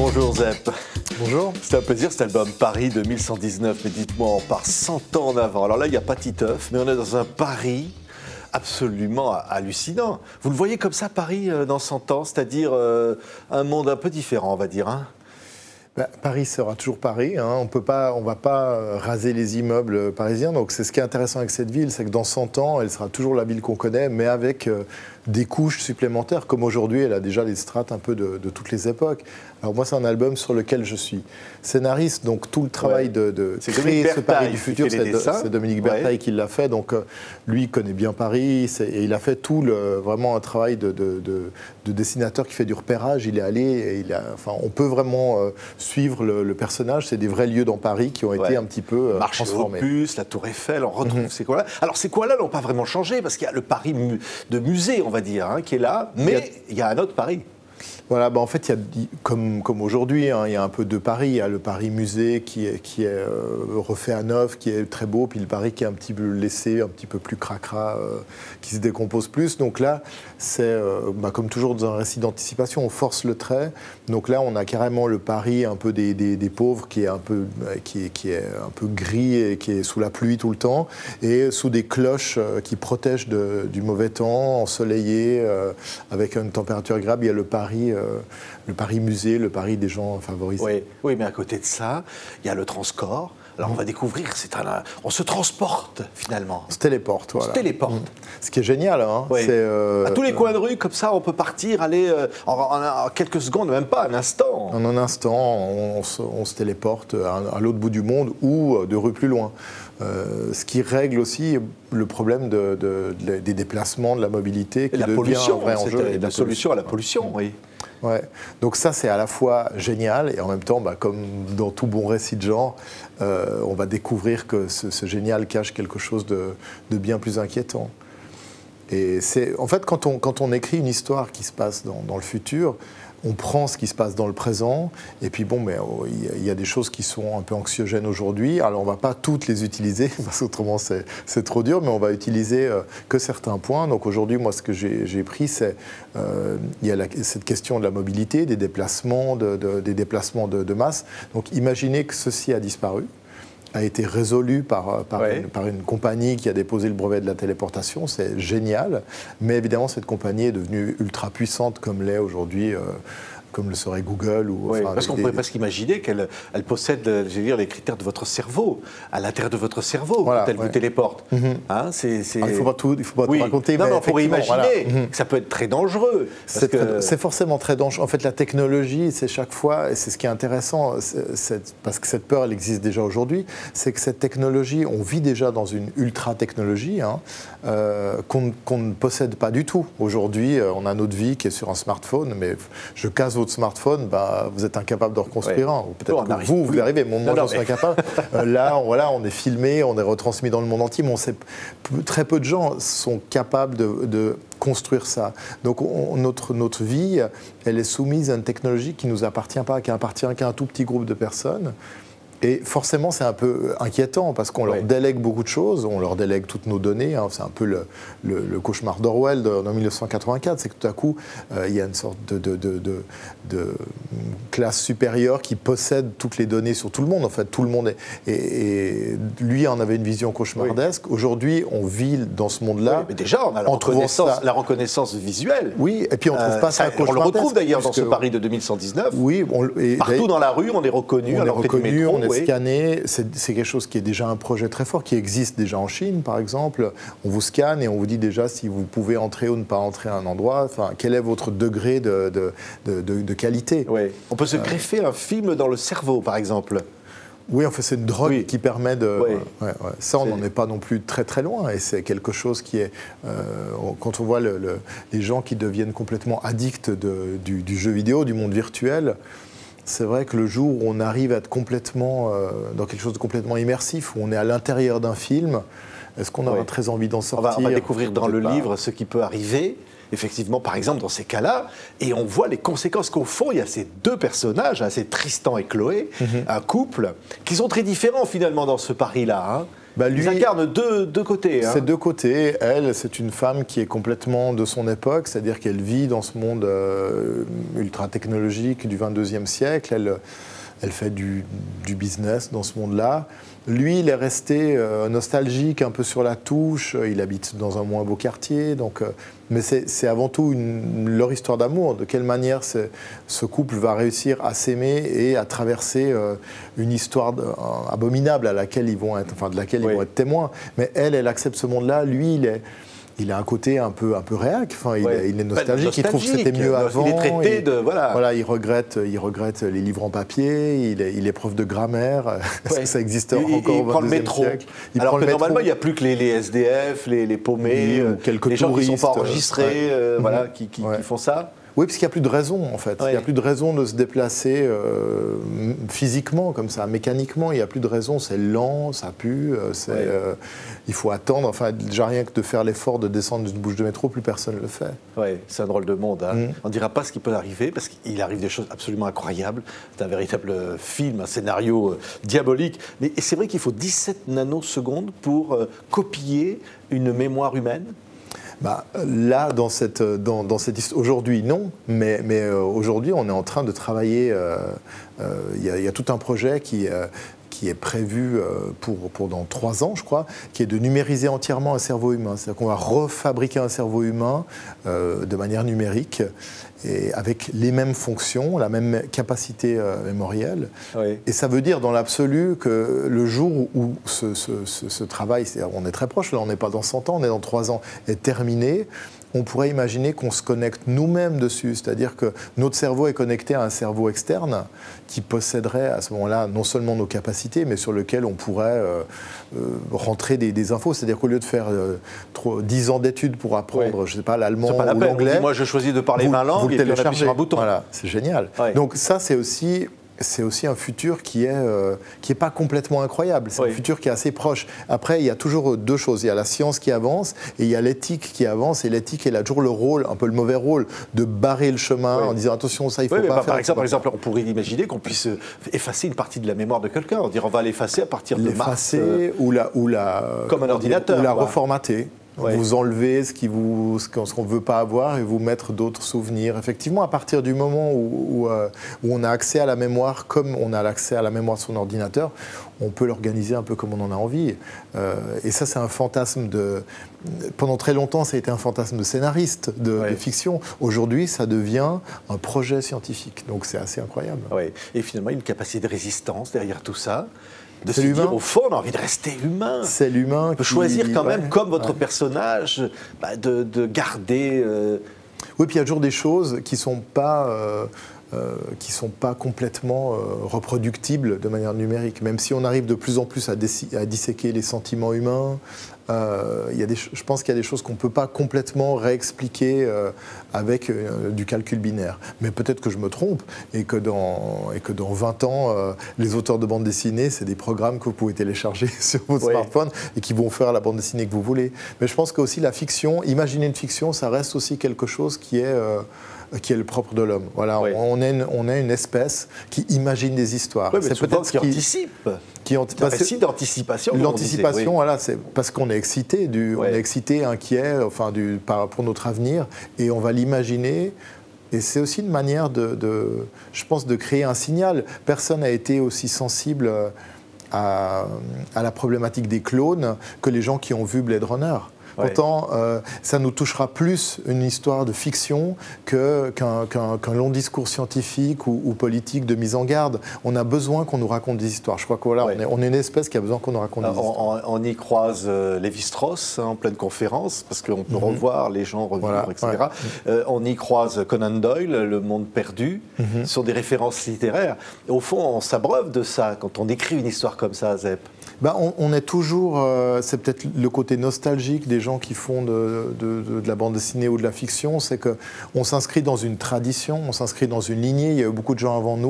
Bonjour Zep. Bonjour. C'est un plaisir cet album Paris 2119, mais dites-moi, on part 100 ans en avant. Alors là, il n'y a pas Titeuf, mais on est dans un Paris absolument hallucinant. Vous le voyez comme ça, Paris, dans 100 ans, c'est-à-dire un monde un peu différent, on va dire, hein? Paris sera toujours Paris, hein. On ne va pas raser les immeubles parisiens. Donc c'est ce qui est intéressant avec cette ville, c'est que dans 100 ans, elle sera toujours la ville qu'on connaît, mais avec des couches supplémentaires, comme aujourd'hui, elle a déjà les strates un peu de toutes les époques. Alors moi, c'est un album sur lequel je suis scénariste, donc tout le travail de créer ce Paris du futur, c'est Dominique Bertaille qui l'a fait. Donc lui, il connaît bien Paris, et il a fait vraiment un travail de dessinateur qui fait du repérage. Il est allé, et on peut vraiment suivre le personnage. C'est des vrais lieux dans Paris qui ont été un petit peu transformés. Marché aux Puces, la Tour Eiffel, on retrouve ces coins-là. Alors ces coins-là n'ont pas vraiment changé, parce qu'il y a le Paris de musée, on va dire, hein, qui est là, mais il y a un autre Paris. Voilà, en fait, il y a, comme aujourd'hui, hein, il y a un peu de Paris. Il y a le Paris musée qui est refait à neuf, qui est très beau, puis le Paris qui est un petit peu laissé, un petit peu plus cracra, qui se décompose plus. Donc là, c'est comme toujours dans un récit d'anticipation, on force le trait. Donc là, on a carrément le Paris un peu des pauvres qui est un peu gris et qui est sous la pluie tout le temps, et sous des cloches qui protègent du mauvais temps, ensoleillé, avec une température agréable. Il y a le Paris musée, le Paris des gens favorisés. Oui, mais à côté de ça, il y a le Transcorps. Alors on va découvrir, on se transporte finalement. On se téléporte, voilà. On se téléporte. Ce qui est génial, hein. Oui. À tous les coins de rue, comme ça, on peut partir, aller en quelques secondes, même pas un instant. En un instant, on se téléporte à l'autre bout du monde ou de rue plus loin. Ce qui règle aussi le problème des déplacements, de la mobilité, qui devient un vrai enjeu. Et la solution à la pollution, oui. Ouais. Donc ça, c'est à la fois génial, et en même temps, comme dans tout bon récit de genre, on va découvrir que ce génial cache quelque chose de bien plus inquiétant. Et en fait, quand on écrit une histoire qui se passe dans le futur, on prend ce qui se passe dans le présent, et puis il y a des choses qui sont un peu anxiogènes aujourd'hui. Alors on ne va pas toutes les utiliser, parce qu'autrement c'est trop dur, mais on va utiliser que certains points. Donc aujourd'hui, moi, ce que j'ai pris, c'est il y a cette question de la mobilité, des déplacements, des déplacements de masse. Donc imaginez que ceci a disparu, a été résolu par une compagnie qui a déposé le brevet de la téléportation. C'est génial, mais évidemment cette compagnie est devenue ultra puissante comme l'est aujourd'hui, comme le serait Google. Parce qu'on pourrait presque imaginer qu'elle possède, les critères de votre cerveau, à l'intérieur de votre cerveau, quand elle vous téléporte. Hein, il ne faut pas tout raconter. Non, mais on pourrait imaginer que ça peut être très dangereux. C'est forcément très dangereux. En fait, la technologie, c'est chaque fois, et c'est ce qui est intéressant, parce que cette peur, elle existe déjà aujourd'hui, c'est que cette technologie, on vit déjà dans une ultra-technologie, hein, qu'on ne possède pas du tout. Aujourd'hui, on a notre vie qui est sur un smartphone, mais je casse votre smartphone, vous êtes incapable de reconstruire un. Ou peut-être que vous arrivez, moi j'en suis incapable. Là, on est filmé, on est retransmis dans le monde entier, mais très peu de gens sont capables de construire ça. Donc notre vie, elle est soumise à une technologie qui ne nous appartient pas, qui appartient qu'à un tout petit groupe de personnes. Et forcément, c'est un peu inquiétant parce qu'on leur délègue beaucoup de choses, on leur délègue toutes nos données. Hein, c'est un peu le cauchemar d'Orwell en 1984. C'est que tout à coup, il y a une sorte de classe supérieure qui possède toutes les données sur tout le monde. En fait, tout le monde et lui en avait une vision cauchemardesque. Aujourd'hui, on vit dans ce monde-là. Mais déjà, on a la reconnaissance visuelle. Oui, et puis on ne trouve pas ça cauchemardesque. On le retrouve d'ailleurs dans ce Paris de 2119. Oui, partout dans la rue, on est reconnu. On est scanné, c'est quelque chose qui est déjà un projet très fort, qui existe déjà en Chine, par exemple. On vous scanne et on vous dit déjà si vous pouvez entrer ou ne pas entrer à un endroit, quel est votre degré de qualité. On peut se greffer un film dans le cerveau, par exemple. Oui, en fait, c'est une drogue qui permet de... Ça, on n'en est pas non plus très très loin, et c'est quelque chose qui est... quand on voit les gens qui deviennent complètement addicts du jeu vidéo, du monde virtuel, c'est vrai que le jour où on arrive à être complètement dans quelque chose de complètement immersif, où on est à l'intérieur d'un film, est-ce qu'on aura très envie d'en sortir? On va découvrir dans le livre ce qui peut arriver, effectivement, par exemple, dans ces cas-là, et on voit les conséquences qu'au fond, il y a ces deux personnages, hein, c'est Tristan et Chloé, un couple, qui sont très différents finalement dans ce Paris-là. Hein. Ils incarnent deux côtés. C'est deux côtés. Elle, c'est une femme qui est complètement de son époque, c'est-à-dire qu'elle vit dans ce monde ultra-technologique du 22e siècle. Elle fait du business dans ce monde-là. Lui, il est resté nostalgique, un peu sur la touche. Il habite dans un moins beau quartier. Mais c'est avant tout leur histoire d'amour. De quelle manière ce couple va réussir à s'aimer et à traverser une histoire abominable de laquelle ils vont être témoins. Mais elle accepte ce monde-là. Lui, il a un côté un peu réac. Enfin, il est nostalgique. Il trouve que c'était mieux avant. Il est traité de voilà. Il regrette les livres en papier. Il est prof de grammaire. Est-ce que ça existe encore il prend le métro. Alors que normalement, il n'y a plus que les SDF, les paumés, les gens qui ne sont pas enregistrés, qui font ça. Oui, parce qu'il n'y a plus de raison, en fait. Il n'y a plus de raison de se déplacer physiquement, comme ça, mécaniquement. Il n'y a plus de raison, c'est lent, ça pue, il faut attendre. Enfin, déjà rien que de faire l'effort de descendre d'une bouche de métro, plus personne ne le fait. Oui, c'est un drôle de monde. Hein. On ne dira pas ce qui peut arriver, parce qu'il arrive des choses absolument incroyables. C'est un véritable film, un scénario diabolique. Mais c'est vrai qu'il faut 17 nanosecondes pour copier une mémoire humaine. Là, dans cette histoire, aujourd'hui, non, mais aujourd'hui, on est en train de travailler. Il y a tout un projet qui est prévu pour dans 3 ans, je crois, qui est de numériser entièrement un cerveau humain. C'est-à-dire qu'on va refabriquer un cerveau humain de manière numérique et avec les mêmes fonctions, la même capacité mémorielle. Oui. Et ça veut dire dans l'absolu que le jour où ce travail, on est très proche, là on n'est pas dans 100 ans, on est dans 3 ans, est terminé, on pourrait imaginer qu'on se connecte nous-mêmes dessus, c'est-à-dire que notre cerveau est connecté à un cerveau externe qui posséderait à ce moment-là non seulement nos capacités, mais sur lequel on pourrait rentrer des infos. C'est-à-dire qu'au lieu de faire 10 ans d'études pour apprendre, je sais pas, l'allemand ou l'anglais, moi je choisis de parler ma langue et puis on appuie sur un bouton. Voilà, c'est génial. Ouais. Donc ça, c'est aussi un futur qui est pas complètement incroyable. C'est un futur qui est assez proche. Après, il y a toujours 2 choses. Il y a la science qui avance et il y a l'éthique qui avance. Et l'éthique, elle a toujours le rôle, un peu le mauvais rôle, de barrer le chemin en disant attention, ça, il faut pas faire. Par exemple, on pourrait imaginer qu'on puisse effacer une partie de la mémoire de quelqu'un. On dirait on va l'effacer à partir de mars. Comme un ordinateur. Ou la reformater. Vous enlevez ce qu'on ne veut pas avoir et vous mettre d'autres souvenirs. Effectivement, à partir du moment où on a accès à la mémoire, comme on a l'accès à la mémoire de son ordinateur, on peut l'organiser un peu comme on en a envie. Et ça, c'est un fantasme Pendant très longtemps, ça a été un fantasme de scénariste, de fiction. Aujourd'hui, ça devient un projet scientifique. Donc, c'est assez incroyable. Et finalement, une capacité de résistance derrière tout ça. De se dire, au fond, on a envie de rester humain. C'est l'humain. On peut choisir quand même, comme votre personnage, de garder... Oui, puis il y a toujours des choses qui ne sont pas complètement reproductibles de manière numérique. Même si on arrive de plus en plus à disséquer les sentiments humains, je pense qu'il y a des choses qu'on ne peut pas complètement réexpliquer avec du calcul binaire. Mais peut-être que je me trompe et que dans 20 ans, les auteurs de bande dessinée, c'est des programmes que vous pouvez télécharger sur votre smartphone et qui vont faire la bande dessinée que vous voulez. Mais je pense que aussi la fiction, imaginer une fiction, ça reste aussi quelque chose qui est le propre de l'homme. Voilà, on est une espèce qui imagine des histoires. C'est peut-être ce qui anticipe. C'est d'anticipation. L'anticipation, voilà, c'est parce qu'on est excité, on est excité, inquiet, pour notre avenir, et on va l'imaginer. Et c'est aussi une manière je pense, de créer un signal. Personne n'a été aussi sensible à la problématique des clones que les gens qui ont vu Blade Runner. Pourtant, ça nous touchera plus une histoire de fiction qu'un long discours scientifique ou politique de mise en garde. On a besoin qu'on nous raconte des histoires. Je crois qu'on est une espèce qui a besoin qu'on nous raconte des histoires. On y croise Lévi-Strauss en pleine conférence, parce qu'on peut revoir les gens, revivre, etc. On y croise Conan Doyle, Le Monde perdu, ce sont des références littéraires. Et au fond, on s'abreuve de ça quand on écrit une histoire comme ça, Zep. On est toujours, c'est peut-être le côté nostalgique des gens qui font de la bande dessinée ou de la fiction, c'est qu'on s'inscrit dans une tradition, on s'inscrit dans une lignée, il y a eu beaucoup de gens avant nous.